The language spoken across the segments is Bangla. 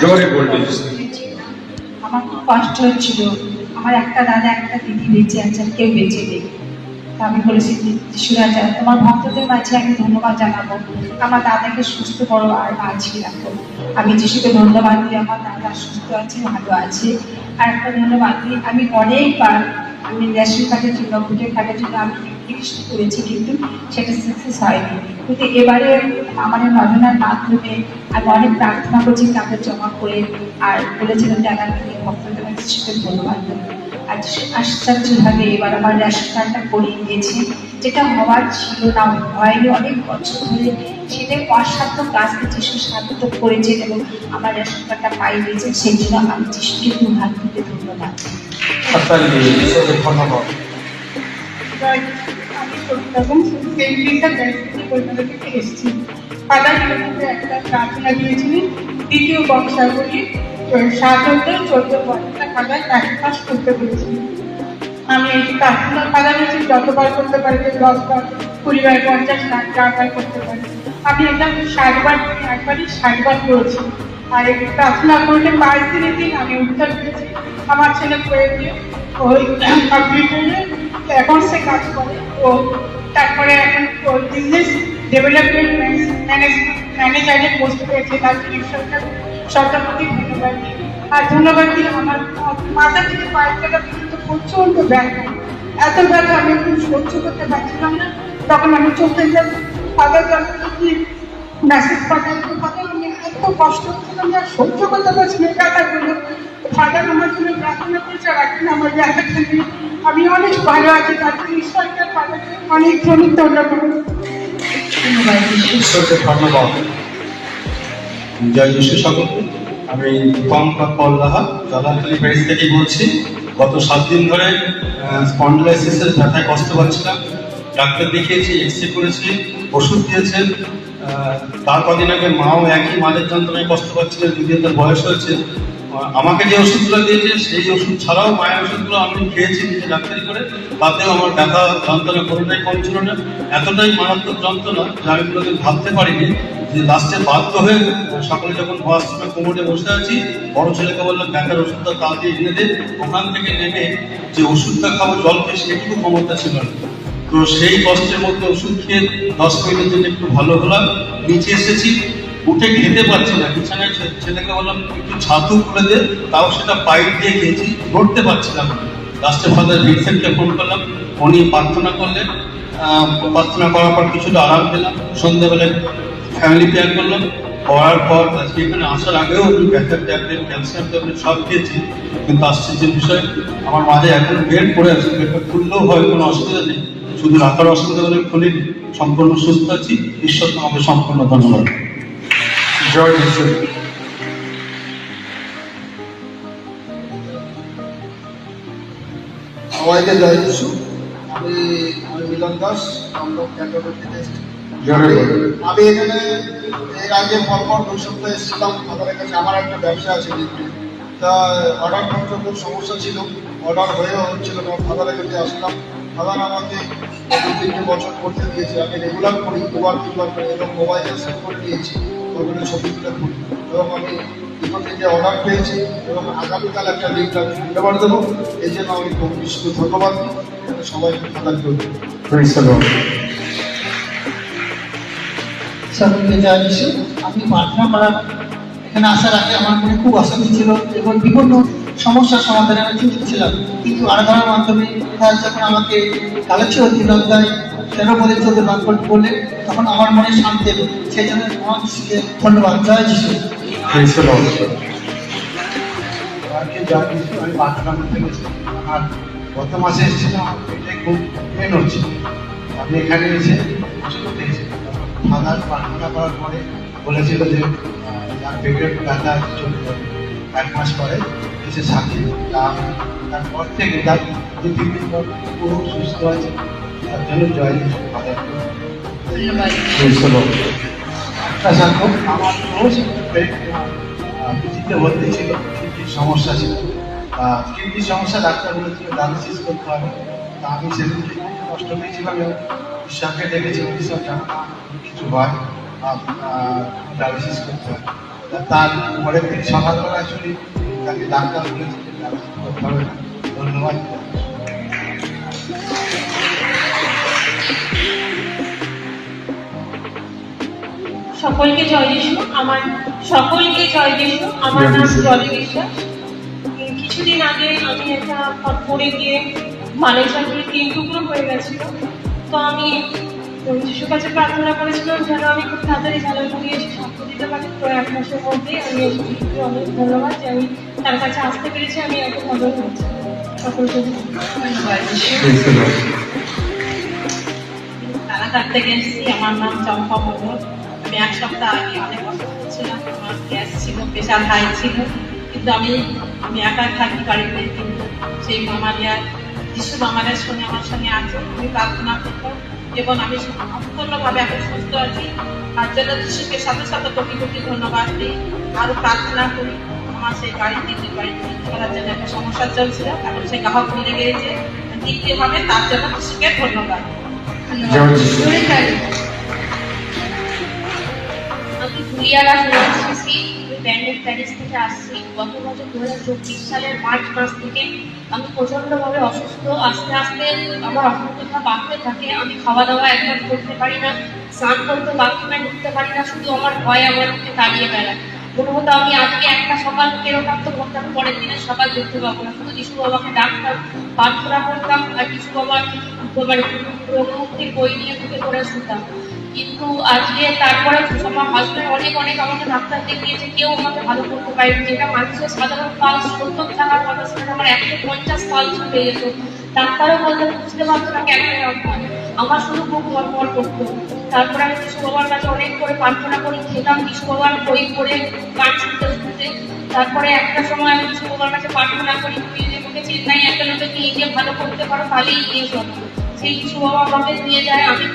জোরে বলবি। আমার খুব কষ্ট হচ্ছিল। আমার একটা দাদা একটা দিদি বেঁচে আছেন, কেউ বেঁচে নেই। আমি বলেছি যিশুরাজা তোমার ভক্তদের মাঝে আমি ধন্যবাদ জানাবো, আমার দাদাকে সুস্থ করো আর বাঁচিয়ে রাখো। আমি যিশুকে ধন্যবাদ দিই, আমার দাদা সুস্থ আছে, ভালো আছে। আর একটা ধন্যবাদ দিই, আমি অনেকবার আমি রেশন কার্ডের জন্য, ভোটের কার্ডের জন্য আমি অ্যাপ্লিকেশন করেছি, কিন্তু সেটা সাকসেস হয়নি। কিন্তু এবারে আমাদের নজনার মাধ্যমে আমি অনেক প্রার্থনা করছি কাগজ জমা করে, আর বলেছিলাম যারা ভক্তদের যিশুকে ধন্যবাদ দেবো। আর আশ্চর্যভাবে এবার আমার রেশন কার্ডটা করিয়ে দিয়েছে, যেটা হওয়ার ছিল না, হয়নি অনেক বছর ধরে। সেটা অসাধ্য কাজকে যিশু সার্থক করেছেন এবং আমার রেশন কার্ডটা পাই দিয়েছে। সেই জন্য আমি যিশুকে খুব হাত থেকে ধন্যবাদ। একটা প্রার্থনা দিয়েছিলেন, দ্বিতীয় বংশাবলী 7-14 খাতায় 1 মাস করতে বলেছিলেন। আমি এই প্রার্থনা খাতা নিয়েছি, যতবার করতে পারি, 10 বার, 20 বার, 50 বার, 4 বার করতে পারি। আমি এটা 60 বার, একবারই 60 বার করেছি। আর এই প্রার্থনা করলে 5 দিনের দিন আমি উত্তর পেয়েছি। আমার ছেলে করে দিয়ে ওই কম্পিউটারে অ্যাকাউন্টসে কাজ করে ও, তারপরে এখন বিজনেস ডেভেলপমেন্ট ম্যানেজারের পোস্ট পেয়েছে। তার সরকার প্রতি ধন্যবাদ দিই। আর ধন্যবাদ দিই আমার মাথা থেকে পায়ের টাকা পর্যন্ত প্রচন্ড ব্যথা, এত ব্যথা আমি একটু সহ্য করতে পারছিলাম না। তখন আমি চোখে ফাদার কি মেসেজ পাঠাচ্ছি, ফাদার আমি এত কষ্ট হচ্ছিল, আমি আর সহ্য করতে পারছি না ব্যথাগুলো। ফাদার আমার জন্য প্রার্থনা করছে, আর এখন আমার ব্যথা থেকে আমি অনেক ভালো আছি। তারপর ঈশ্বরকে ফাদারকে অনেক অনেক ধন্যবাদ। ঈশ্বরকে ধন্যবাদ। জয় যিশু সকলকে। আমি কল্লাহা জালালখালী প্যারিস থেকে বলছি। গত 7 দিন ধরে স্পন্ডলাইসিসের ব্যথায় কষ্ট পাচ্ছিলাম। ডাক্তার দেখিয়েছি, এক্সরে করেছি, ওষুধ দিয়েছেন। তার কদিন আগে মাও একই মাঝের যন্ত্রণায় কষ্ট পাচ্ছিলেন, যদিও তার বয়স হয়েছে। আমাকে যে ওষুধগুলো দিয়েছে সেই ওষুধ ছাড়াও মায়ের ওষুধগুলো আমি খেয়েছি নিজে ডাক্তারি করে, তাতেও আমার ব্যথা যন্ত্রণা কোনোটাই কম ছিল না। এতটাই মারাত্মক যন্ত্রণা যে আমি কোনোদিন ভাবতে পারিনি। যে লাস্টে বাধ্য হয়ে সকালে যখন ওয়াশরুমে কোমরে বসে আছি, বড় ছেলেকে বললাম ব্যথার ওষুধটা তাড়াতাড়ি এনে দে। ওখান থেকে নেমে যে ওষুধটা খাবো, জল খেয়ে সেটুকু ক্ষমতা ছিল না। তো সেই কষ্টের মধ্যে ওষুধ খেয়ে 10 মিনিটের জন্য একটু ভালো হলাম। নিচে এসেছি, উঠে খেতে পারছি না। বিছানায় ছেলেকে বললাম একটু ছাতু খুলে দে, তাও সেটা পাইপ দিয়ে খেয়েছি, ধরতে পারছিলাম না। লাস্টে ফাদার ভিনসেন্টকে ফোন করলাম, উনি প্রার্থনা করলেন। প্রার্থনা করার পর কিছুটা আরাম পেলাম। সন্ধ্যাবেলায় ফ্যামিলি প্রেয়ার করলাম, করার পর আজকে এখানে আসার আগেও আমি ব্যথার ট্যাবলেট, ক্যালসিয়াম ট্যাবলেট সব খেয়েছি। কিন্তু আশ্চর্যের বিষয়, আমার মাঝে এখন বেড পড়ে আছে, বেডটা খুললেও হয়, কোনো অসুবিধা নেই। শুধু রাখার অসুবিধা হলে খুলিনি। সম্পূর্ণ সুস্থ আছি। ঈশ্বর তোমাকে সম্পূর্ণ ধন্যবাদ। জয় যিশু। সবাইকে জয় যিশু। আমি মিলন দাস, আমি এখানে এর আগে পরপর 2 সপ্তাহ এসেছিলাম ফাদারের কাছে। আমার একটা ব্যবসা আছে কিন্তু, তা অর্ডার করতে খুব সমস্যা ছিল, অর্ডার হয়েও হচ্ছিল না। ফাদারের কাছে আসলাম, ফাদার আমাকে 2-3 বছর করতে দিয়েছে। আমি রেগুলার করি, 2-3 বার করে, এবং মোবাইলে সেট করে নিয়েছি, ওগুলো ছবি তুলে করি। এবং আমি দুটো থেকে অর্ডার পেয়েছি, এবং আগামীকাল একটা লিঙ্ক আমি ডেলিভার দেবো। এই জন্য আমি খুব বিশেষ ধন্যবাদ দিই সবাইকে, ফাদার করি। সকলকে জয় যিশু। আমি প্রার্থনা করার এখানে আসার আগে আমার মনে খুব অশান্তি ছিল এবং বিভিন্ন সমস্যার সমাধানে আমি ছিলাম। কিন্তু আরাধনার মাধ্যমে যখন আমাকে কালেকশন 3 অধ্যায় 13-14 ভাগ বললেন, তখন আমার মনে শান্তি এলো। সেই জন্য আমার যিশুকে ধন্যবাদ। জয় যিশু। আমি প্রার্থনা করতে গেছি, আর গত মাসে এসেছিলাম, এটাই খুব পেন হচ্ছে। আমি এখানে এসে ওষুধ পেয়েছি। ফাদার প্রার্থনা করার পরে বলেছিল যে যার পেটের ব্যথা চলে যাবে 1 মাস পরে এসে সাথে। তারপর থেকে তার 2-3 দিন পর পুরো সুস্থ আছে। তার জন্য জয় যিশু ফাদার। একটা সাক্ষ্য, আমার রোজ পিজিতে ভর্তি ছিল, কিডনির সমস্যা ছিল। কিডনির সমস্যা ডাক্তার বলেছিল ডায়ালিসিস করতে হবে। তা আমি সেদিনকে কষ্ট পেয়েছিলাম এবং ঈশ্বরকে ডেকেছি, ঈশ্বর জানা কিছু হয়, ডায়ালিসিস করতে হয়। তার পরের দিন সকালবেলা শুনি তাকে ডাক্তার বলেছে যে ব্যবস্থা করতে হবে না। ধন্যবাদ। সকলকে জয় যিশু। সকলকে জয় যিশু। আমার নাম জলি বিশ্বাস। কিছুদিন আগে আমি একটা পড়ে গিয়ে মালেশিয়াতে 3 টুকরো হয়ে গেছিল। তো আমি যিশুর কাছে প্রার্থনা করেছিলাম যেন আমি খুব তাড়াতাড়ি ঝালকাঠি এসে সাক্ষ্য দিতে পারি। তো 1 মাসের মধ্যেই আমি যিশুকে অনেক ধন্যবাদ যে আমি তার কাছে আসতে পেরেছি। আমি এত ভালো হয়েছি। সকলকে ধন্যবাদ। কানাডার থেকে এসেছি। আমার নাম চম্পা মোহন। আমি 1 সপ্তাহ আগে অনেক অসুস্থ ছিলাম। আমার গ্যাস ছিল, প্রেশার হাই ছিল, কিন্তু আমি একা থাকি বাড়িতে। কিন্তু সেই মামারিয়ার যিশু মামারিয়ার সঙ্গে আমার সঙ্গে আছে। আমি প্রার্থনা করতাম এবং আমি সম্পূর্ণভাবে এখন সুস্থ আছি। তার জন্য যিশুকে শত শত কোটি কোটি ধন্যবাদ দিই। আরও প্রার্থনা করি আমার সেই বাড়ি বিক্রি করার জন্য একটা সমস্যা চলছিল, এখন সেই গ্রাহক মিলে গিয়েছে, বিক্রি হবে। তার জন্য যিশুকে ধন্যবাদ। আমি গুলিয়ারা ফিরেছি। ব্যান্ডেড প্যারিস থেকে আসছি। গত বছর 2024 সালের মার্চ মাস থেকে আমি প্রচণ্ডভাবে অসুস্থ। আস্তে আস্তে আমার অসুস্থতা বাড়তে থাকে। আমি খাওয়া দাওয়া একদম করতে পারি না, স্নান করতে বাথরুমে ঢুকতে পারি না। শুধু আমার ভয় আমার মুখে দাঁড়িয়ে বেড়ায়। মনে হতো আমি আজকে একটা সকাল বেরোতাম তো ঘন্টার পরের দিনের সকাল দেখতে পাবো না। শুধু যিশু বাবাকে ডাকতাম, প্রার্থনা করতাম, আর যিশু বাবার মুক্তির বই নিয়ে ঢুকে পড়ে শুনতাম। কিন্তু আজকে তারপরে আমার হাজব্যান্ড অনেক আমাকে ডাক্তার দেখিয়েছে, কেউ আমাকে ভালো করতে পারেনি। যেটা মানুষের সাধারণ পালস 70 থাকার কথা, সেটা আমার 150 পালস হয়ে যেত। ডাক্তারও বলতে বুঝতে পারতো না কেন এরকম হয়। আমার শুধু খুব ধর্মর করতো। তারপরে আমি যিশু বাবার কাছে অনেক করে প্রার্থনা করে খেতাম, যিশু বাবার বই পড়ে গান শুনতে শুনতে। তারপরে একটা সময় আমি যিশু বাবার কাছে প্রার্থনা করি, তুই যে আমাকে চেন্নাই একটা লোকে নিয়ে গিয়ে ভালো করতে পারো, তাহলেই নিয়ে চলো। সেই যিশু বাবা আমাকে নিয়ে যায়। আমি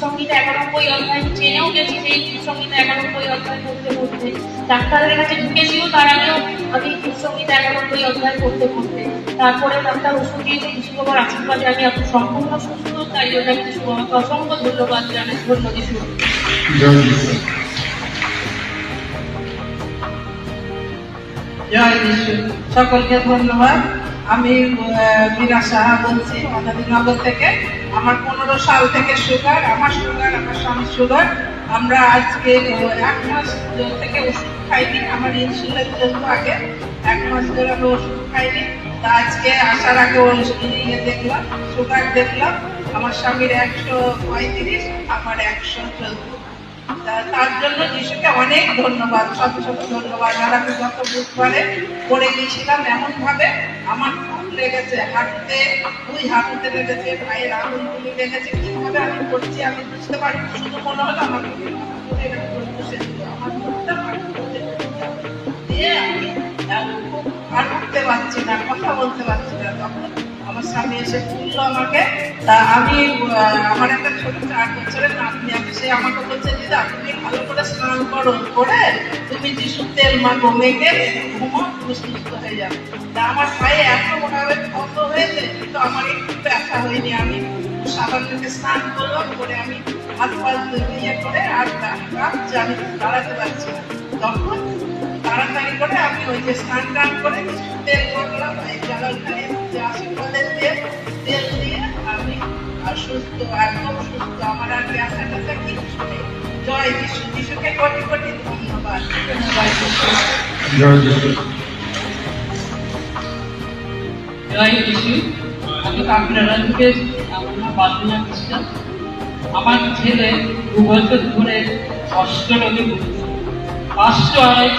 সংগীতা 91 অধ্যায় জেনেও গেছি, সেই সংগীতা 91 অধ্যায় পড়তে পড়তে। ডাক্তারের কাছে ঢুকেছিল তার আগেও আমি সংগীতা 91 অধ্যায় পড়তে পড়তে। তারপরে ডাক্তার ওষুধ দিয়েছে, যিশু বাবার আশীর্বাদে আমি এখন সম্পূর্ণ সুস্থ। তাই জন্য আমি যিশু বাবাকে অসংখ্য ধন্যবাদ জানাই। ধন্য যিশু। জয় যিশু। সকলকে ধন্যবাদ। আমি মীরা সাহা বলছি মাদারীনগর থেকে। আমার 15 সাল থেকে সুগার, আমার স্বামীর সুগার। আমরা আজকে 1 মাস থেকে ওষুধ খাইনি। আমার ইনসুলিন চলতো আগে, 1 মাস ধরে আমি ওষুধ খাইনি। তা আজকে আসার আগে দেখলাম, সুগার দেখলাম। আমার স্বামীর 135, আমার 114। তার জন্য যিশুকে অনেক ধন্যবাদ, শত শত ধন্যবাদ। আর আমি গত বুধবারে পড়ে গিয়েছিলাম, এমন ভাবে আমার খুব লেগেছে, হাঁটুতে 2 হাঁটুতে লেগেছে, পায়ের আঙুলগুলি লেগেছে। কিভাবে আমি করছি আমি বুঝতে পারি। শুধু মনে হলো আমাকে বসে দিল, আমার মুখটা দিয়ে আমি আর উঠতে পারছি না, কথা বলতে পারছি না। তখন আমার স্বামী এসে তুললো আমাকে। তা আমি আমার একটা ছোট 4 বছরের নাতনি আছে, সে আমাকে বলছে, দিদা তুমি ভালো করে স্নান করো, করে তুমি যিশুর তেল মাখো, মেখে ঘুমো, তুমি সুস্থ হয়ে যাবে। তা আমার পায়ে এত মোটাভাবে ক্ষত হয়েছে, কিন্তু আমার একটু ব্যথা হয়নি। আমি সাবান থেকে স্নান করলাম, করে আমি হাত পা ইয়ে করে আর কাঁপছে, আমি দাঁড়াতে পারছি না। তখন তাড়াতাড়ি করে আমি ওই যে স্নান টান করে তেল মাখলাম, এই জ্বালালখানে যে আশীর্বাদের তেল দিয়ে আমি আর সুস্থ, একদম সুস্থ। আমার আর ব্যথা ট্যাথা কিচ্ছু নেই। জয় যিশু। যিশুকে কোটি কোটি ধন্যবাদ। জয় যিশু। জয় যিশু। আমি কাকিনাড়া থেকে, আমার নাম বাদুনা বিশ্বাস। আমার ছেলে 2 বছর ধরে কষ্ট রোগে ভুগছে। 500-250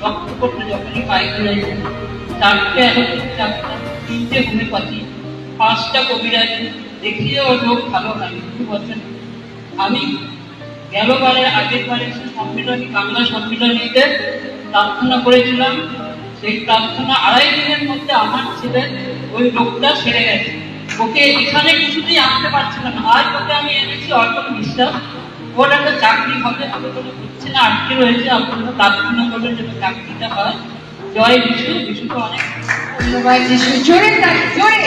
রক্ত করতে যখনই পাইতে যাইছে, 4টে অ্যালোপ্যাথি ডাক্তার, 3টে হোমিওপ্যাথি, 5টা কবিরাজ দেখিয়েও রোগ ভালো হয় 2 বছর। আমি আগের বারে সম্মিলনী, বাংলা সম্মিলনীতে প্রার্থনা করেছিলাম। সেই প্রার্থনা 2.5 দিনের মধ্যে আমার ছেলে ওই রোগটা সেরে গেছে। ওকে এখানে কিছুতেই আনতে পারছিলাম না। আজ ওকে আমি এনেছি অর্পণ বিশ্বাস। ওর একটা চাকরি হবে, আমি কোনো বুঝছি না, আটকে রয়েছে। আপনারা প্রার্থনা করবেন যেন চাকরিটা হয়। জয় যিশু। যিশুকে অনেক ধন্যবাদ। যিশু। জোরে তালি, জোরে।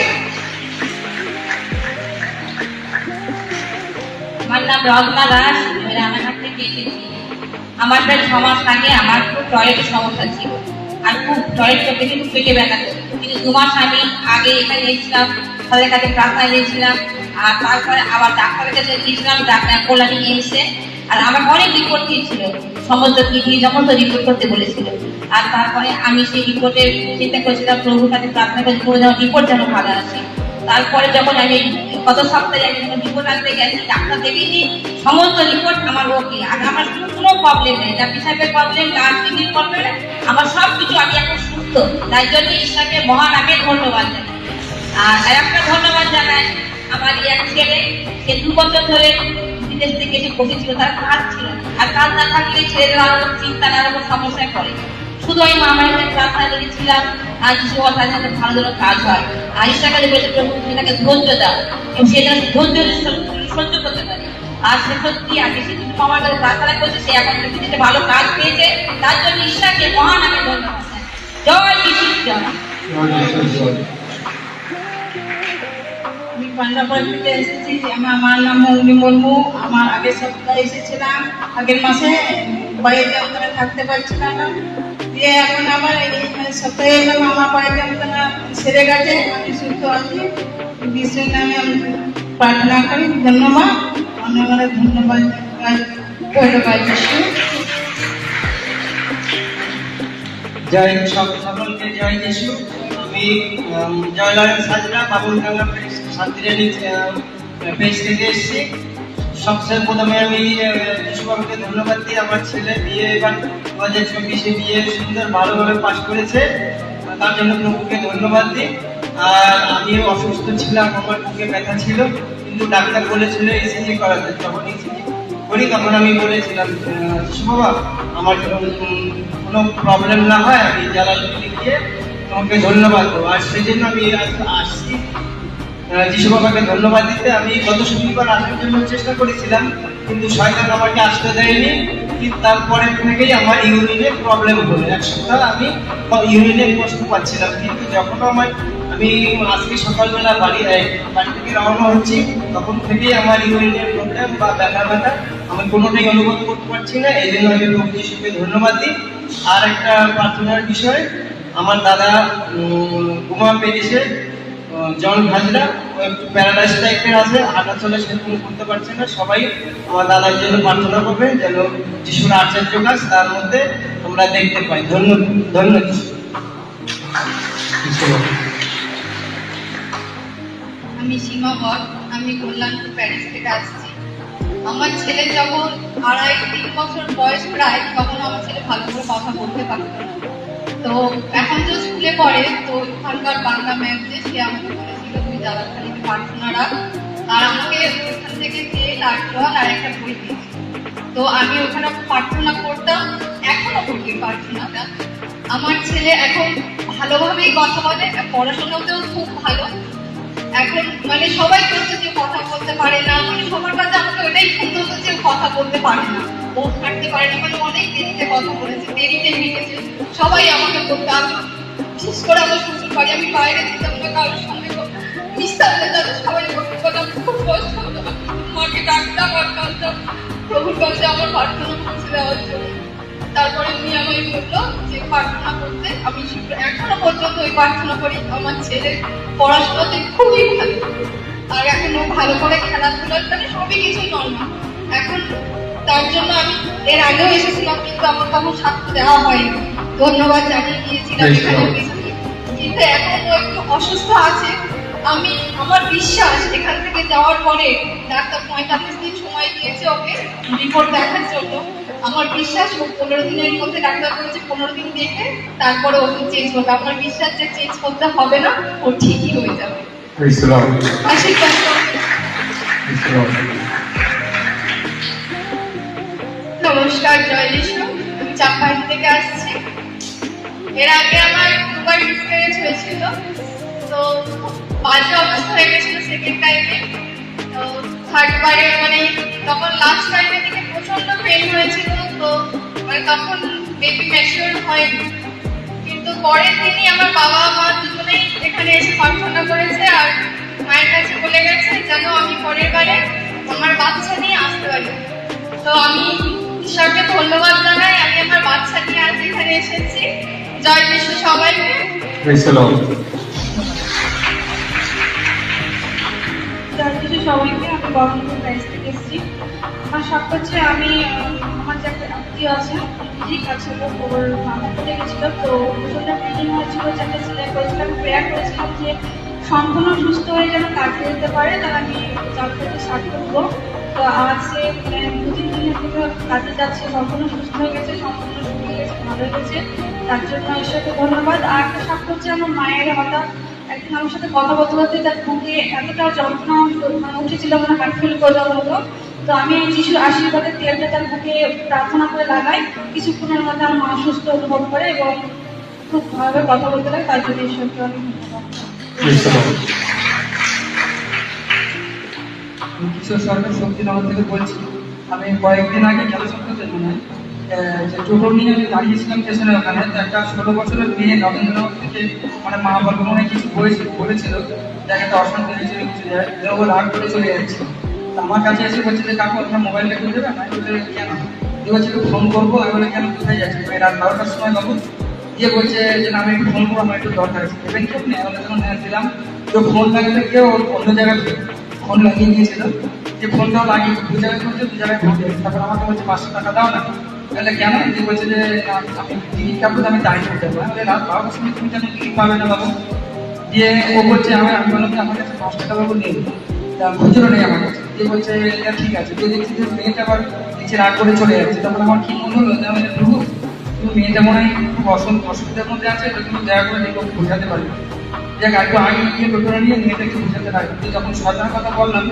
আমার নাম রত্না দাস। আমি রানাঘাট থেকে এসেছি। আমার প্রায় 6 মাস আগে আমার খুব টয়লেটের সমস্যা ছিল, আর খুব টয়লেট করতে কিন্তু পেটে ব্যথা করতো। কিন্তু 2 মাস আমি আগে এখানে এসেছিলাম, তাদের কাছে প্রার্থনা দিয়েছিলাম, আর তারপরে আবার ডাক্তারের কাছে গিয়েছিলাম, ডাক্তার কল্যাণী এসে, আর আমার অনেক রিপোর্ট দিয়েছিল, সমস্ত কিডনি সমস্ত রিপোর্ট করতে বলেছিল। আর তারপরে আমি সেই রিপোর্টের চিন্তা করেছিলাম, প্রভুর কাছে প্রার্থনা করেছি যেন রিপোর্ট যেন ভালো আসে। তারপরে যখন আমি গত সপ্তাহে আমি যখন রিপোর্ট আনতে গেছি, ডাক্তার দেখেছি সমস্ত রিপোর্ট আমার ওকে, আর আমার কোনো প্রবলেম নেই, না পেশাবের প্রবলেম, না কিডনির প্রবলেম, আমার সব কিছু, আমি এখন সুস্থ। তাই জন্য ঈশ্বরকে মহান আমি ধন্যবাদ জানাই। আর একটা ধন্যবাদ জানাই আমার এক ছেলে, সে 2 বছর ধরে বিদেশ থেকে এসে বসেছিল, তার কাজ ছিল না, আর কাজ না থাকলে ছেলেদের আরো চিন্তা নানা সমস্যায় পড়ে। শুধু আমি মামাকে প্রার্থনা করেছিলাম আর কিছু তার সাথে ভালো যেন কাজ হয়, আর ঈশ্বরকে বলেছে প্রভু তুমি তাকে ধৈর্য দাও, এবং সে যেন ধৈর্য সহ্য করতে পারে। আর সে সত্যি আগে সে কিন্তু মামার কাছে প্রার্থনা করছে, সে এখন বিদেশে ভালো কাজ পেয়েছে, তার জন্য ঈশ্বরকে মহান আমি ধন্যবাদ জানাই। জয় যিশু জয়। আমি পান্ডাপাড়া থেকে এসেছি। আমার নাম মৌলি মুর্মু। আমার আগের সপ্তাহে এসেছিলাম, আগের মাসে বাইরে যন্ত্রণা থাকতে পারছিলাম না, দিয়ে এখন আবার এই সপ্তাহে এলাম, আমার বাইরে যন্ত্রণা সেরে গেছে, আমি সুস্থ আছি। বিশ্বের নামে আমি প্রার্থনা করি। ধন্যবাদ, অনেক অনেক ধন্যবাদ। ধন্যবাদ যিশু। জয় সকলকে জয় যিশু। আমি জয়লাল সাজরা বাবুলডাঙ্গা শান্তিরানী পেজ থেকে এসেছি। সবচেয়ে প্রথমে আমি যিশু বাবুকে ধন্যবাদ দিই। আমার ছেলে বিয়ে এবার 2024-এ বিয়ে সুন্দর ভালোভাবে পাশ করেছে, তার জন্য প্রভুকে ধন্যবাদ দিই। আর আমিও অসুস্থ ছিলাম, আমার বুকে ব্যথা ছিল, কিন্তু ডাক্তার বলেছিল ইসিজি করাতে। যখন ইসিজি করি তখন আমি বলেছিলাম যিশু বাবা আমার কোনো প্রবলেম না হয় আমি জালালপুরে গিয়ে তোমাকে ধন্যবাদ দেবো। আর সেই জন্য আমি আসছি যিশু বাবাকে ধন্যবাদ দিতে। আমি গত শনিবার আসার জন্য চেষ্টা করেছিলাম, কিন্তু শয়তান আমাকে আসতে দেয়নি। কিন্তু তারপরে থেকেই আমার ইউরিনে প্রবলেম হলো। 1 সপ্তাহ আমি ইউরিনে কষ্ট পাচ্ছিলাম, কিন্তু যখন আমি আজকে সকালবেলা বাড়ি থেকে রওনা হচ্ছি, তখন থেকেই আমার ইউরিনের প্রবলেম বা ব্যথা আমি কোনোটাই অনুভব করতে পারছি না। এই জন্য আমি প্রভু যিশুকে ধন্যবাদ দিই। আর একটা প্রার্থনার বিষয়, আমার দাদা ঘুমা পেয়েছে, জন হাজরা, একটু প্যারালাইজ টাইপের আছে, হাঁটা চলা সেরকম করতে পারছে না। সবাই আমার দাদার জন্য প্রার্থনা করবে যেন যিশুর আচার্য কাজ তার মধ্যে আমরা দেখতে পাই। ধন্যবাদ। আমি সীমা বর, আমি কল্যাণপুর প্যারিস থেকে আসছি। আমার ছেলে যখন 2.5-3 বছর বয়স প্রায়, তখন আমার ছেলে ভালো করে কথা বলতে পারত না। তো এখন তো স্কুলে পড়ে, তো ওখানকার বাংলা ম্যাম যে সে আমাকে বলেছিল তুই জালালখালিতে প্রার্থনা রাখ, আর আমাকে ওখান থেকে তেল আর জল আর একটা বই দিয়েছিল। তো আমি ওখানে প্রার্থনা করতাম, এখনো করি প্রার্থনাটা। আমার ছেলে এখন ভালোভাবেই কথা বলে, পড়াশোনাতেও খুব ভালো। এখন মানে সবাই বলছে যে কথা বলতে পারে না, মানে সবার কাছে আমাকে ওটাই শুনতে হতো যে কথা বলতে পারে না, ও হাঁটতে পারে না, মানে অনেক দেরিতে কথা বলেছে, দেরিতে মিটেছে, সবাই আমাকে বলতে। আমি বিশেষ করে আমার শ্বশুর বাড়ি, আমি বাইরে যেতাম না কারোর সঙ্গে মিশতাম না, তাদের সবাই বলতে পারে আমি খুব কষ্ট হতো। মাকে ডাকতাম আর কাঁদতাম প্রভুর কাছে আমার প্রার্থনা পৌঁছে দেওয়ার জন্য। তারপরে উনি আমাকে বললো যে প্রার্থনা করতে, আমি এখনো পর্যন্ত ওই প্রার্থনা করি। আমার ছেলে পড়াশোনাতে খুবই ভালো, আর এখন ও ভালো করে খেলাধুলার মানে সবই কিছু নর্মাল এখন। তার জন্য আমি এর আগেও এসেছিলাম, কিন্তু আমার তখন সাক্ষ্য দেওয়া হয়নি, ধন্যবাদ জানিয়ে দিয়েছিলাম এখানে। কিন্তু এখন ও একটু অসুস্থ আছে। আমার বিশ্বাস এখান থেকে যাওয়ার পরে ডাক্তার 45 দিন সময় দিয়েছে ওকে রিপোর্ট দেখার জন্য। আমার বিশ্বাস ও 15 দিনের মধ্যে ডাক্তার বলেছে 15 দিন দেখে তারপরে ওষুধ চেঞ্জ করবে। আমার বিশ্বাস যে চেঞ্জ করতে হবে না, ও ঠিকই হয়ে যাবে। আশীর্বাদ করবেন। নমস্কার, জয় যিশু। আমি চাপাই থেকে আসছি। এর আগে আমার 2বার মিসক্যারেজ হয়েছিল, তো বাজে অবস্থা হয়ে গেছিল সেকেন্ড টাইমে। তো থার্ড বারে মানে তখন লাস্ট টাইমের দিকে প্রচন্ড পেন হয়েছিল, তো মানে তখন বেবি ম্যাচিওর হয়নি। কিন্তু পরের দিনই আমার বাবা মা দুজনেই এখানে এসে প্রার্থনা করেছে, আর মায়ের কাছে বলে গেছে যেন আমি পরের বারে আমার বাচ্চা নিয়ে আসতে পারি। তো আমি ঈশ্বরকে ধন্যবাদ জানাই, আমি আমার বাচ্চা নিয়ে আজ এখানে এসেছি। জয় যিশু সবাইকে। Praise the Lord. জয় যিশু সবাইকে। আমি বহরমপুর প্রাইস থেকে এসেছি। আমার শখ হচ্ছে আমি আমার যে একটা আত্মীয় আছে ঠিক আছে, ওর মাথা পড়ে গেছিল, তো প্রচন্ড ব্লিডিং হয়েছিল, যাকে সিলেক্ট করেছিলাম, প্রেয়ার করেছিলাম যে সম্পূর্ণ সুস্থ হয়ে যেন কাজে যেতে পারে, তার আমি যাত্রাকে স্টার্ট করবো। তো আজ সে 2-3 দিনের থেকে কাজে যাচ্ছে, সম্পূর্ণ সুস্থ হয়ে গেছে, সম্পূর্ণ সুস্থ হয়ে গেছে, ভালো হয়ে গেছে। তার জন্য ঈশ্বরকে ধন্যবাদ। আর একটা শখ হচ্ছে আমার মায়ের হঠাৎ একদিন আমার সাথে কথা বলতে বলতে তার বুকে এতটা যন্ত্রণা উঠেছিল, মানে হার্ট ফিল করে দেওয়ার মতো। তো আমি এই যিশুর আশীর্বাদের তেলটা তার বুকে প্রার্থনা করে লাগাই, কিছুক্ষণের মধ্যে আমার মা সুস্থ অনুভব করে এবং খুব ভালোভাবে কথা বলতে লাগে। তার জন্য ঈশ্বরকে অনেক ধন্যবাদ। Praise the Lord. কিশোর সরকার শক্তিনগর থেকে বলছি। আমি কয়েকদিন আগে গেল সপ্তাহে যে টোটো নিয়ে আমি দাঁড়িয়েছিলাম স্টেশনের ওখানে, তো একটা 16 বছরের মেয়ে নরেন্দ্রনগর থেকে মানে মা বাবা মনে কিছু বলেছিল, জায়গাটা অশান্তি হয়েছিল, কিছু ও রাগ করে চলে যাচ্ছে। তো আমার কাছে এসে বলছে যে কাকু আপনার মোবাইলটা খুলে দেবেন। আমি বলে কেন? দিয়ে বলছে ফোন করবো। আমি বলে কেন, কোথায় যাচ্ছে? রাত 12টার সময় বাবু। দিয়ে বলছে যে না, আমি একটু ফোন করবো, আমার একটু দরকার আছে। এবার কি আপনি আমাদের যখন দিলাম, তো ফোন লাগাতে গিয়ে ওর অন্য জায়গায় ফোন লাগিয়ে দিয়েছিল, যে ফোনটাও লাগিয়ে 2 জায়গায় করছে, 2 জায়গায় ফোন দিয়েছে। তারপর আমাকে বলছে 500 টাকা দাও না। তাহলে কেন? দিয়ে বলছে যে আমি টিকিট কাটবো, আমি দাঁড়িয়ে করতে পারবো। আমি রাত 12টার সময় তুমি যেন টিকিট পাবে না বাবু। দিয়ে ও বলছে আমি বললাম যে আমার কাছে 5 টাকা বাবু নেই, খুচরো নেই আমার কাছে। দিয়ে বলছে ঠিক আছে। দিয়ে দেখছি যে মেয়েটা আবার নিচে রাগ করে চলে যাচ্ছে। তখন আমার কি মনে হলো যে আমি প্রভু, তুমি মেয়েটা মনে হয় খুব অসুবিধার মধ্যে আছে, তো তুমি দয়া করে দেখো বোঝাতে পারবে। দেখ একটু আগে গিয়ে টোটোটা নিয়ে মেয়েটাকে বোঝাতে পারবে। যখন সাজার কথা বললাম,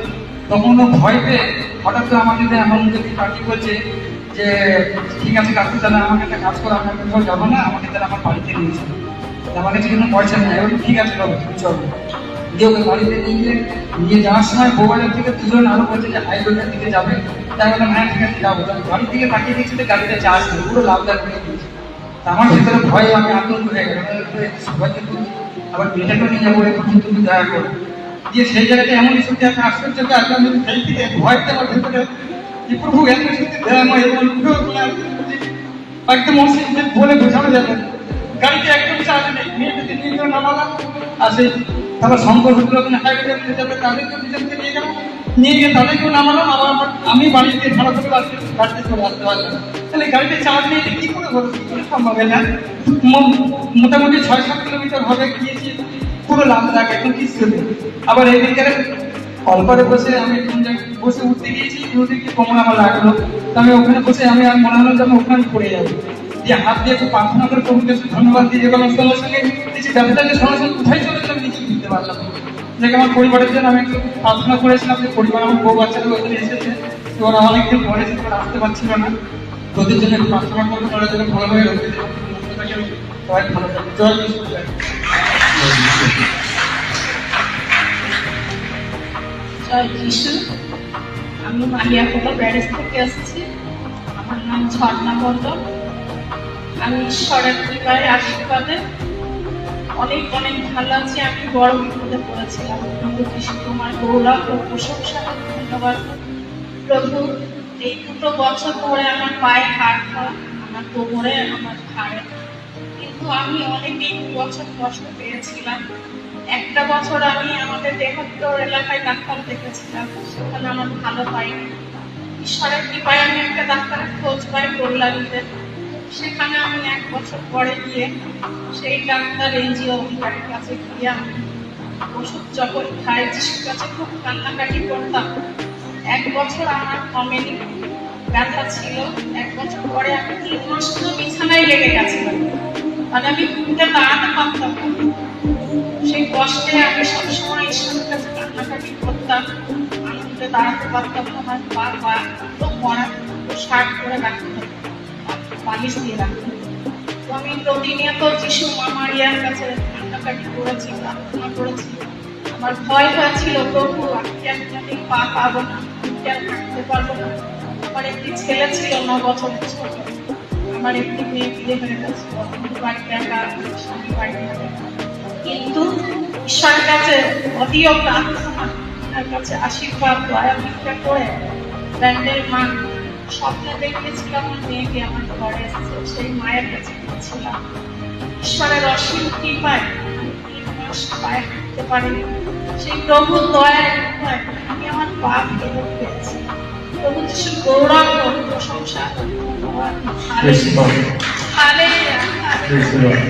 তখন ও ভয় পেয়ে হঠাৎ করে আমাকে এমন যদি পার্টি করছে যে ঠিক আছে কাকু, তাহলে আমাকে একটা কাজ করো, আপনার কোথাও যাবো না, আমাকে তাহলে আমার বাড়িতে নিয়ে চলো। আমার কাছে কোনো পয়সা নেই। এবার ঠিক আছে বাবু, তুমি চলো। দিয়ে ওকে বাড়িতে নিয়ে যাওয়ার সময় মোবাইলের থেকে 2 জন আরো বলছে যে হাইরোডের দিকে যাবে। তাই বললাম হ্যাঁ ঠিক আছে যাবো। বাড়ির দিকে তাকিয়ে দেখছি যে গাড়িটা চার্জ নেই, পুরো লাভদার করে দিয়েছে। আমার ভেতরে ভয়ে আমি আতঙ্ক হয়ে গেলাম, সবাইকে আবার মেয়েটাকে নিয়ে যাবো, এখন তুমি দয়া করো। দিয়ে সেই জায়গাটা এমন সত্যি একটা আশ্চর্য আসলে আমি সেই থেকে ভয়টা আমার ভেতরে যে প্রভু এত সত্যি দয়াময় এবং একদম অসুবিধে বলে বোঝানো যাবে। গাড়িতে একদম চার্জ নেই, মেয়েটাকে নিয়ে গেলে নামালাম। আর সেই তারপর শঙ্কর হুজুর ওখানে হাইওয়ে নিয়ে যাবে, তাদেরকেও নিজেকে নিয়ে গেলাম, নিয়ে গিয়ে তাদেরকেও নামালাম। আবার আমি বাড়িতে ভাড়া করে বাড়িতে চলে আসতে পারলাম। তাহলে গাড়িতে চার্জ নিয়ে কি করে বলো, কি করে সম্ভব? না মোটামুটি 6-7 কিলোমিটার হবে গিয়েছি, পুরো লাভ লাগে এখন কিছু নেই। আবার এই বিকেলে কলপারে বসে আমি বসে উঠতে গিয়েছি, উঠতে গিয়ে কোমর আমার লাগলো। তো আমি ওখানে বসে আমি আর মনে হলো যে আমি ওখানে পড়ে যাবো। দিয়ে হাত দিয়ে একটু প্রার্থনা করে প্রভুকে ধন্যবাদ দিয়ে এবং সঙ্গে সঙ্গে কিছু ব্যবসাকে সঙ্গে সঙ্গে কোথায় চলে গেলাম কিছু বুঝতে পারলাম। যাকে আমার পরিবারের জন্য আমি একটু প্রার্থনা করেছিলাম যে পরিবার আমার বউ বাচ্চারা ওখানে এসেছে, তো ওরা অনেকদিন পরে আসতে পারছিল না, তোদের জন্য একটু প্রার্থনা করবো, ওরা যেন ভালোভাবে রয়েছে, সবাই ভালো থাকবে। জয় যিশু। জয় যিশু। আমি মালিয়াকোটা প্যারিস থেকে আসছি। আমার নাম ঝর্ণা মণ্ডল। আমি ঈশ্বরের কৃপায় আশীর্বাদে অনেক অনেক ভালো আছি। আমি বড় বিপদে পড়েছিলাম, কিন্তু যিশু তোমার গৌরব ও প্রশংসা ধন্যবাদ প্রভু। এই 2 বছর ধরে আমার পায়ে হাড় হয়, আমার কোমরে, আমার ঘাড়ে, কিন্তু আমি অনেক 2 বছর কষ্ট পেয়েছিলাম। একটা বছর আমি আমাদের দেহত্তর এলাকায় ডাক্তার দেখেছিলাম, সেখানে আমার ভালো পাইনি। ঈশ্বরের কৃপায় আমি একটা ডাক্তারের খোঁজ পাই কল্যাণীতে। সেখানে আমি 1 বছর পরে গিয়ে সেই ডাক্তার এনজিও অধিকারীর কাছে গিয়ে আমি ওষুধ যখন খাই, যিশুর কাছে খুব কান্নাকাটি করতাম। 1 বছর আমার কমেনি, ব্যথা ছিল। 1 বছর পরে আমি 3 মাস তো বিছানায় লেগে গেছিলাম, মানে আমি ঘুমতে দাঁড়াতে পারতাম না। সেই কষ্টে আমি সবসময় ঈশ্বরের কাছে কান্নাকাটি করতাম, আনন্দে দাঁড়াতে পারতাম না। আমার পা তো পড়া শার্ট করে রাখতে, বালিশ দিয়ে রাখতে। তো আমি প্রতিনিয়ত যিশু মা মারিয়ার কাছে কান্নাকাটি করেছি, প্রার্থনা করেছি। আমার ভয় হয়েছিল, প্রভু আমি পা পাবো না, থাকতে পারবো না। আমার একটি ছেলে ছিল 9 বছরের ছোট, আমার একটি মেয়ে বিয়ে হয়ে গেছে, বাড়িতে একা, স্বামী বাড়িতে একা। কিন্তু ঈশ্বরের কাছে অতীয় প্রার্থনা, তার কাছে আশীর্বাদ দয়া ভিক্ষা করে ব্যান্ডের মা স্বপ্নে দেখেছিলাম আমার মেয়েকে আমার ঘরে এসেছে, সেই মায়ের কাছে গিয়েছিলাম। ঈশ্বরের অসীম কৃপায় আমি 3 মাস পায়ে হাঁটতে পারিনি। সেই প্রভুর দয়ায় কৃপায় আমি আমার পা ফেরত পেয়েছি। প্রভু যিশুর গৌরব প্রশংসা Praise God. Hallelujah. Praise the Lord.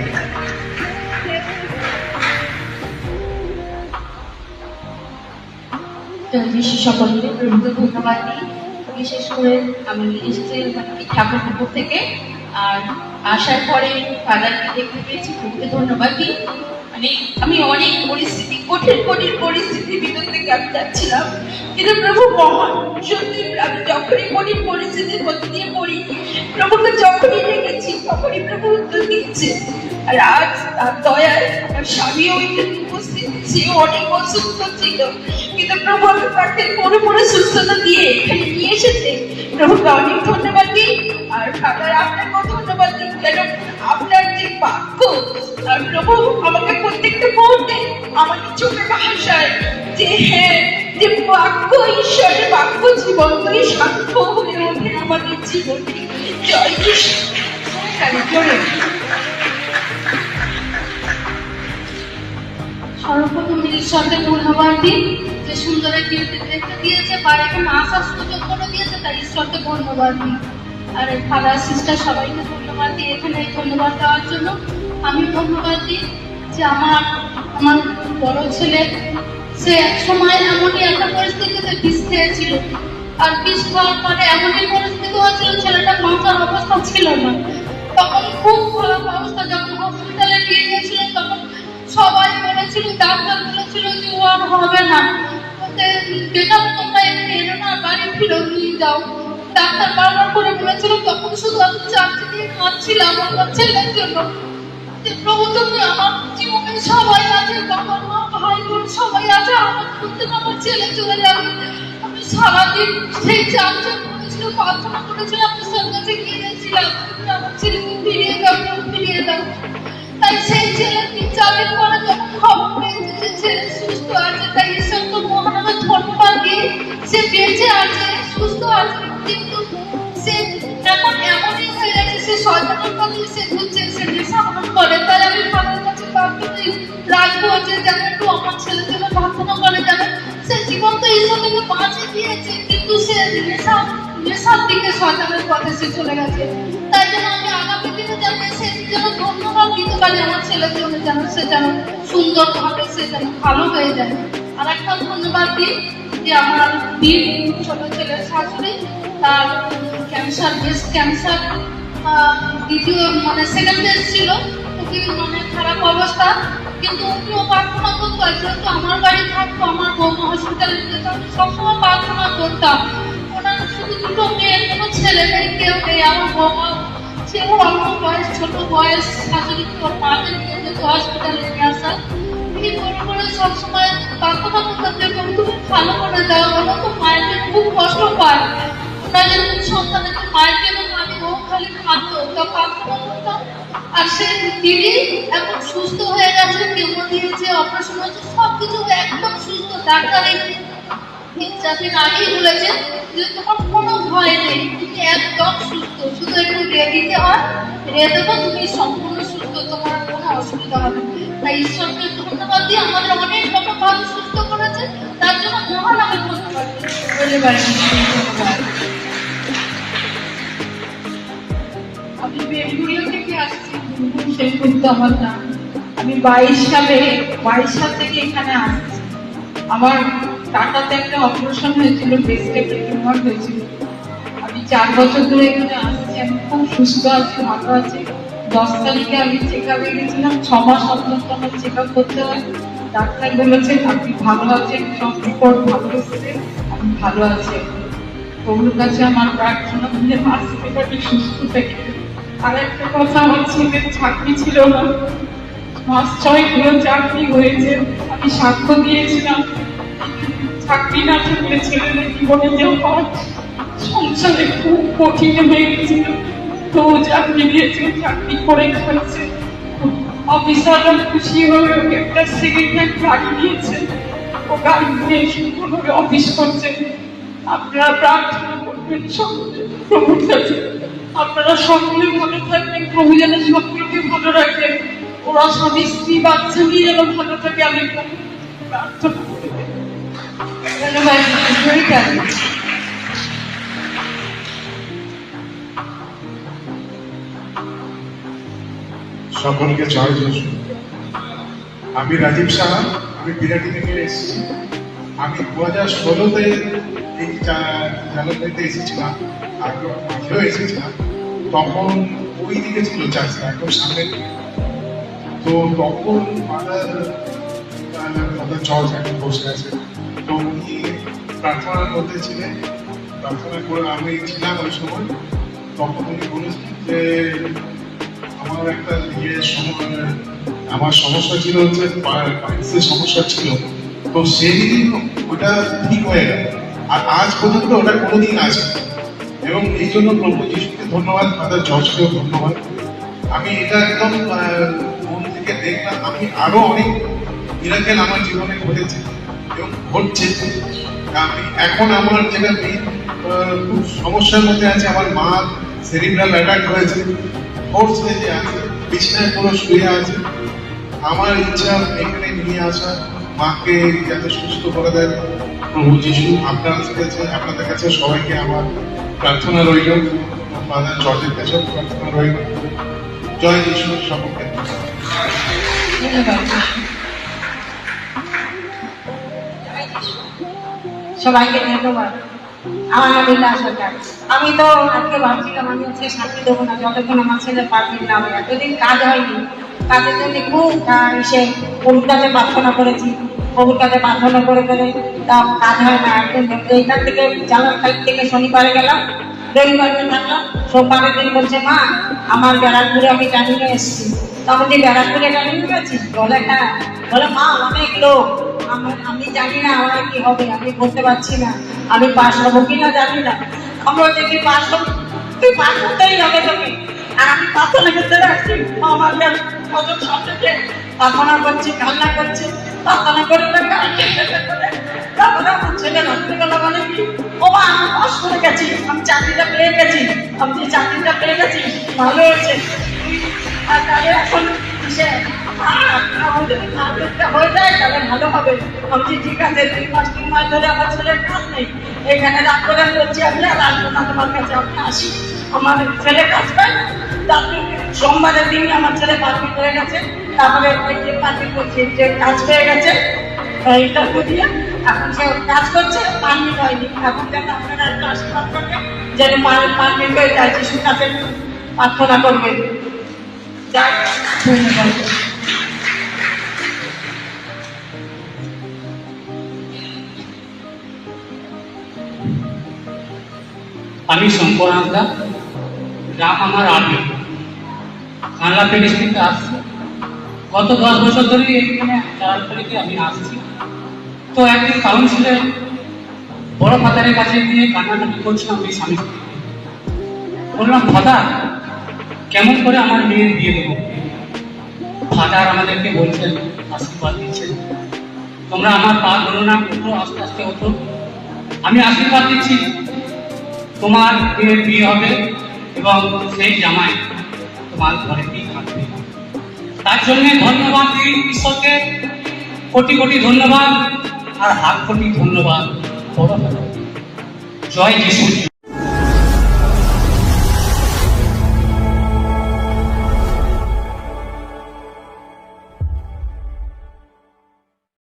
যিশু সকলকে প্রভুকে ধন্যবাদ দিই। বিশেষ করে আমি এসেছি ঠাকুরপুকুর থেকে, আর আসার পরে ফাদারকে দেখতে পেয়েছি, প্রভুকে ধন্যবাদ দিই। মানে আমি অনেক পরিস্থিতি, কঠিন কঠিন পরিস্থিতির ভিতর থেকে আমি যাচ্ছিলাম, কিন্তু প্রভু মহান। সত্যি আমি যখনই কঠিন পরিস্থিতির মধ্যে দিয়ে পড়ি, প্রভুকে যখনই ডেকেছি তখনই প্রভু উত্তর দিচ্ছে। আর আজ তার দয়ায় আমার স্বামীও এখানে উপস্থিত, সেও অনেক অসুস্থ ছিল, কিন্তু প্রভু তাকে পুরোপুরি সুস্থতা দিয়ে এখানে নিয়ে এসেছে। প্রভুকে অনেক ধন্যবাদ দিই। আর ফাদার আপনাকেও ধন্যবাদ দিই, কেন আপনার যে বাক্য, আর প্রভু আমাকে প্রত্যেকটা মুহূর্তে আমাকে চোখে ভাষায় যে হ্যাঁ, যে বাক্য ঈশ্বরের বাক্য জীবন্তই সাক্ষ্য হয়ে ওঠে আমাদের জীবনে। জয় যিশু। জোরে সর্বপ্রথম ঈশ্বরকে ধন্যবাদ দিই যে সুন্দর একটি দেখতে দিয়েছে, বাড়িতে আসার সুযোগ করে দিয়েছে, তাই ঈশ্বরকে ধন্যবাদ দিই। আর ফাদার সিস্টার সবাইকে ধন্যবাদ দিই এখানে ধন্যবাদ দেওয়ার জন্য। আমি ধন্যবাদ দিই যে আমার বড় ছেলে, সে এক সময় এমনই একটা পরিস্থিতিতে বিষ খেয়েছিল, আর বিষ খাওয়ার পরে এমনই পরিস্থিতি হয়েছিল ছেলেটা বাঁচার অবস্থা ছিল না। তখন খুব খারাপ অবস্থা, যখন হসপিটালে নিয়ে গিয়েছিলেন তখন সবাই বলেছিল, ডাক্তার বলেছিল যে ও আর হবে না, যেটা তোমরা এখানে এলো না, বাড়ি ফিরত নিয়ে যাও। ডাক্তার বারবার করে বলেছিল, তখন শুধু আমি চাকরি দিয়ে কাঁদছিলাম আমার ছেলের জন্য যে প্রভু তুমি আমার জীবনে সবাই আছে, বাবা মা ভাই বোন সবাই আছে, আমার করতে আমার ছেলে চলে যাবে। আমি সারাদিন সেই চার্চে করেছিল, প্রার্থনা করেছিলাম, আপনার কাছে গিয়েছিলাম আমার ছেলেকে ফিরিয়ে দাও, ফিরিয়ে দাও। তাই সেই ছেলে 3-4 দিন পরে যখন খবর পেয়েছে যে ছেলে সুস্থ আছে, তাই ঈশ্বরকে মহানভাবে ধন্যবাদ দিই, সে বেঁচে আছে, সুস্থ আছে। কিন্তু সে এখন এমনই হয়ে গেছে, সে শয়তানের কাছে সে ঘুরছে, সে নেশা গ্রহণ করে। তাই আমি ফাদার কাছে প্রার্থনা রাখবো যে যেন একটু আমার ছেলের জন্য প্রার্থনা করে, যেন সে জীবন তো ঈশ্বর থেকে বাঁচিয়ে দিয়েছে, কিন্তু সে নেশার দিকে শয়তানের পথে সে চলে গেছে। তাই জন্য আমি আগামী দিনে যেন সে যেন ধন্যবাদ দিতে পারি আমার ছেলের জন্য, যেন সে যেন সুন্দরভাবে সে যেন ভালো হয়ে যায়। আর একটা ধন্যবাদ দিই যে আমার বীর ছোট ছেলের শাশুড়ি, তার ক্যান্সার, ব্রেস্ট ক্যান্সার, দ্বিতীয় মানে সেকেন্ড স্টেজ ছিল, খুবই মানে খারাপ অবস্থা, কিন্তু উনিও প্রার্থনা করতো। যেহেতু আমার বাড়ি থাকতো, আমার বৌমা হসপিটালে যেত, আমি সবসময় প্রার্থনা করতাম। ওনার শুধু 2 মেয়ে, কোনো ছেলে নেই, কেউ নেই। আমার বৌমা সেও অল্প বয়স, ছোট বয়স, শাশুড়ি ওর মাকে নিয়ে যেত হসপিটালে নিয়ে আসা। তিনি করে সবসময় প্রার্থনা করতেন যে তুমি ভালো করে দাও, ওরা তো মায়ের জন্য খুব কষ্ট পায়, ওনার যখন সন্তানের মায়ের জন্য আমি ও খালি কাঁদতো, তা প্রার্থনা করতাম। আর সে দিদি এখন সুস্থ হয়ে গেছে, কেমো দিয়েছে, অপারেশন হয়েছে, সবকিছু একদম সুস্থ। ডাক্তার 3-4 দিন আগেই বলেছে যে তোমার কোনো ভয় নেই, তুমি একদম সুস্থ, শুধু একটু দিতে হয়, দেবো, তুমি সম্পূর্ণ সুস্থ, তোমার কোনো অসুবিধা হবে না। তাই ঈশ্বরকে ধন্যবাদ দিয়ে আমাদের অনেক রকম ভাবে সুস্থ করেছে, তার জন্য মহান আমি ধন্যবাদ বলে পারি। আমি বেলগুড়িয়া থেকে আসছি, সেই করতে আমার নাম। আমি 22 সাল থেকে এখানে আসছি। আমার টাটাতে একটা অপারেশন হয়েছিল, ব্রেস্টে টিউমার হয়েছিল। আমি 4 বছর ধরে এখানে আসছি, আমি খুব সুস্থ আছি, ভালো আছি। 10 তারিখে আমি চেক আপে গেছিলাম, 6 মাস অন্তত আমার চেক আপ করতে হয়। ডাক্তার বলেছে আপনি ভালো আছেন, সব রিপোর্ট ভালো এসেছে, আমি ভালো আছি। প্রভুর কাছে আমার প্রার্থনা যে আমি সুস্থ থাকি। আর একটা কথা, আমার ছেলের চাকরি ছিল না, মাস 6 হলো চাকরি হয়েছে। আমি সাক্ষ্য দিয়েছিলাম, চাকরি না থাকলে ছেলেদের জীবনে যে সংসারে খুব কঠিন হয়ে গেছিল, তো চাকরি দিয়েছে, চাকরি করে খাচ্ছে। অফিসাররা খুশি হয়ে ওকে একটা সেকেন্ড হ্যান্ড গাড়ি দিয়েছে, ও গাড়ি নিয়ে সুন্দরভাবে অফিস করছে। আপনারা প্রার্থনা করবেন সকলে প্রভুর কাছে। আপনারা সকলে ভালো থাকবেন, প্রভু যেন সকলকে ভালো রাখেন, ওরা স্বামী স্ত্রী বাচ্চা নিয়ে যেন ভালো থাকে, আমি প্রার্থনা করি। ধন্যবাদ জয়িতা। সকলকে জয় যিশু। আমি রাজীব সাহা, আমি বিরাটি থেকে এসেছি। আমি 2016-তে এই জালালবাড়িতে এসেছিলাম, আগেও এসেছিলাম। তখন ওই দিকে ছিল চাষটা, এখন সামনে। তো তখন মাদার জজ এখন বসে আছে, তো উনি প্রার্থনা করতে ছিলেন। প্রার্থনা করে আমি ছিলাম ওই সময়। তখন উনি বলেছিলেন যে আমার একটা আমার সমস্যা ছিল হচ্ছে পাইলসের সমস্যা ছিল, তো সেদিন ওটা ঠিক হয়ে গেল। আর আজ পর্যন্ত ওটা কোনোদিন আছে, এবং এই জন্য প্রভু যিশুকে ধন্যবাদ, তাদের জজকেও ধন্যবাদ। আমি এটা একদম মন থেকে দেখলাম। আমি আরো অনেক মিরাকেল আমার জীবনে ঘটেছে এবং ঘটছে। আমি এখন আমার যেটা মেইন খুব সমস্যার মধ্যে আছে, আমার মা সেরিব্রাল অ্যাটাক হয়েছে, ফোর্স স্টেজে আছে, বিছানায় পুরো শুয়ে আছে। আমার ইচ্ছা এখানে নিয়ে আসা, মাকে যাতে সুস্থ করে দেয় প্রভু যিশু। আপনাদের কাছে সবাইকে আমার প্রার্থনা রইল, ফাদার জর্জের কাছেও প্রার্থনা রইল। জয় যিশু, সকলকে সবাইকে ধন্যবাদ। আমার নাম লীলা সরকার। আমি তো আজকে ভাবছিলাম আমি হচ্ছে সাক্ষী দেবো না যতক্ষণ আমার ছেলে পারমিট না হবে। এতদিন কাজ হয়নি, কাজের জন্য খুব এসে প্রভুর কাছে প্রার্থনা করেছি, প্রভুর কাছে প্রার্থনা করে করে তা কাজ হয় না। একদিন এইখান থেকে জালালখালি থেকে শনিবারে গেলাম, রবিবারে থাকলাম, সোমবারের দিন বলছে মা আমার ব্যারাকপুরে আমি ট্রেনিংয়ে এসেছি। তখন যে ব্যারাকপুরে ট্রেনিং গেছি, বলে হ্যাঁ, বলে মা অনেক লোক, আমি জানি না আমার কি হবে, আমি বলতে পারছি না, আমি পাস হবো কিনা জানি না। আমরা যদি পাস হব, তুই পাস করতেই হবে তোকে। আর আমি প্রার্থনা করতে রাখছি, আমার কজন সবথেকে প্রার্থনা করছি, কান্না করছি, প্রার্থনা করে তারপরে আমার ছেলে রাত্রিবেলা বলে কি, ও মা আমি পাস করে গেছি, আমি চাকরিটা পেয়ে গেছি, আমি যে চাকরিটা পেয়ে গেছি ভালো হয়েছে। আর তাহলে এখন সে হয়ে যায় তাহলে ভালো হবে। আমি ঠিক আছে, 2-3 মাস ধরে আমার ছেলের কাজ নেই, এখানে রাত করে বলছি আমি আর আসবো না তোমার কাছে, আপনি আসি। আমার ছেলে কাজ পায় না, তারপরে সোমবারের দিনই আমার ছেলে পারমিট হয়ে গেছে। তারপরে পারমিট করছে যে কাজ পেয়ে গেছে ইন্টারভিউ দিয়ে, এখন সে কাজ করছে, পারমিট হয়নি। এখন যেন আপনারা একটু আশীর্বাদ করবেন যেন পারমিট হয়ে যায়, যিশুর কাছে প্রার্থনা করবেন। যাই ধন্যবাদ। আমি শঙ্কর হাঁসদা, গ্রাম আমার আগে কানলা প্যারিস থেকে আসছি। গত 10 বছর ধরে এখানে জালালখালিতে আমি আসছি। তো একদিন কাউন্সিলে বড় ফাদারের কাছে গিয়ে কান্নাকাটি করছিলাম এই স্বামী স্ত্রী। বললাম ফাদার কেমন করে আমার মেয়ের বিয়ে দেবো? ফাদার আমাদেরকে বলছেন, আশীর্বাদ দিচ্ছেন, তোমরা আমার পা ধরো না, উঠো, আস্তে আস্তে ওঠো। আমি আশীর্বাদ দিচ্ছি তোমার মেয়ের বিয়ে হবে এবং সেই জামাই তোমার ঘরেতেই থাকবে। তার জন্য ধন্যবাদ দিই ঈশ্বরকে, কোটি কোটি ধন্যবাদ, আর হাত কোটি ধন্যবাদ। জয় যিশু।